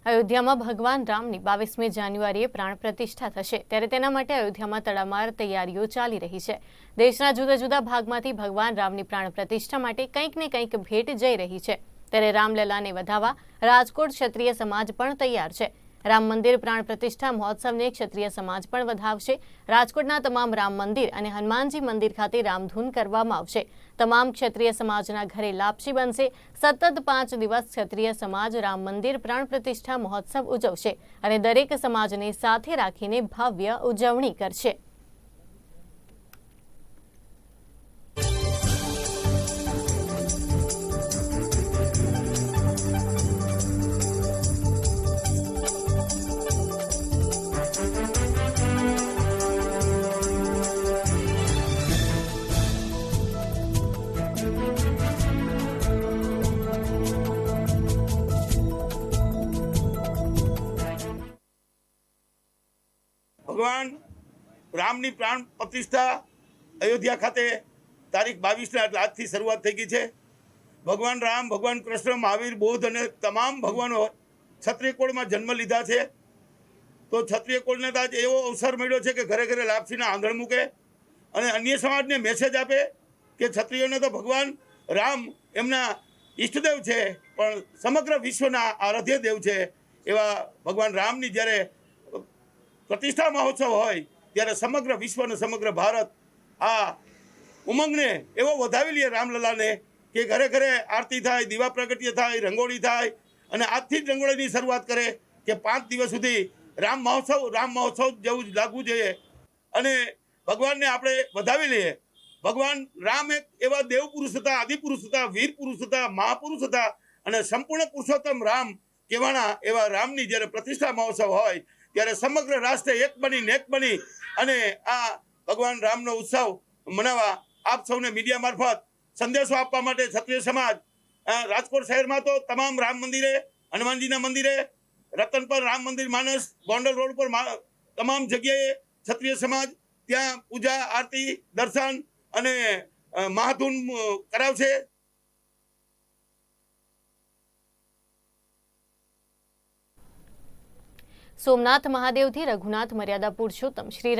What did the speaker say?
અયોધ્યામાં ભગવાન રામની 22મી જાન્યુઆરીએ પ્રાણ પ્રતિષ્ઠા થશે ત્યારે તેના માટે અયોધ્યામાં તડામાર તૈયારીઓ ચાલી રહી છે। દેશના જુદા જુદા ભાગમાંથી ભગવાન રામની પ્રાણ પ્રતિષ્ઠા માટે કંઈક ને કંઈક ભેટ જઈ રહી છે ત્યારે રામલલાને વધાવવા રાજકોટ ક્ષત્રિય સમાજ પણ તૈયાર છે। રામ મંદિર પ્રાણ પ્રતિષ્ઠા મહોત્સવને ક્ષત્રિય સમાજ પણ વધાવશે। રાજકોટના તમામ રામ મંદિર અને હનુમાનજી મંદિર ખાતે રામધૂન કરવામાં આવશે। તમામ ક્ષત્રિય સમાજના ઘરે લાપસી બનશે। સતત 5 દિવસ ક્ષત્રિય સમાજ રામ મંદિર પ્રાણ પ્રતિષ્ઠા મહોત્સવ ઉજવશે અને દરેક સમાજને સાથે રાખીને ભવ્ય ઉજવણી કરશે। ભગવાન રામની પ્રાણ પ્રતિષ્ઠા અયોધ્યા ખાતે તારીખ 22ના એટલે આજથી શરૂઆત થઈ ગઈ છે। ભગવાન રામ, ભગવાન કૃષ્ણ, મહાવીર, બૌદ્ધ અને તમામ ભગવાનો ક્ષત્રિય કુળમાં જન્મ લીધા છે। તો ક્ષત્રિય કુળને તો આજ એવો અવસર મળ્યો છે કે ઘરે ઘરે લાપસીના આંધણ મૂકે અને અન્ય સમાજને મેસેજ આપે કે ક્ષત્રિયોને તો ભગવાન રામ એમના ઈષ્ટદેવ છે, પણ સમગ્ર વિશ્વના આરાધ્ય દેવ છે। એવા ભગવાન રામની જ્યારે પ્રતિષ્ઠા મહોત્સવ હોય ત્યારે સમગ્ર વિશ્વ અને સમગ્ર ભારત આ ઉમંગને એવો વધાવી લે રામલલાને કે ઘરે ઘરે આરતી થાય, દીવા પ્રગટ્ય થાય, રંગોળી થાય અને આજથી જ રંગોળીની શરૂઆત કરે કે 5 દિવસ સુધી રામ મહોત્સવ જેવું જ લાગવું જોઈએ અને ભગવાનને આપણે વધાવી લઈએ। ભગવાન રામ એક એવા દેવ પુરુષ હતા, આદિ પુરુષ હતા, વીર પુરુષ હતા, મહાપુરુષ હતા અને સંપૂર્ણ પુરુષોત્તમ રામ કહેવાના એવા રામની જ્યારે પ્રતિષ્ઠા મહોત્સવ હોય ત્યારે સમગ્ર રાષ્ટ્ર એક બની અને આ ભગવાન રામનો ઉત્સવ મનાવવા આપ સૌને મીડિયા મારફત સંદેશો આપવા માટે ક્ષત્રિય સમાજ રાજકોટ શહેરમાં તો તમામ રામ મંદિરે, હનુમાનજીના મંદિરે, રતનપર રામ મંદિર માનસ, ગોંડલ રોડ પર તમામ જગ્યાએ ક્ષત્રિય સમાજ ત્યાં પૂજા, આરતી, દર્શન અને મહાધૂન કરાવશે। સોમનાથ મહાદેવથી રઘુનાથ મર્યાદા પુરુષોત્તમ શ્રી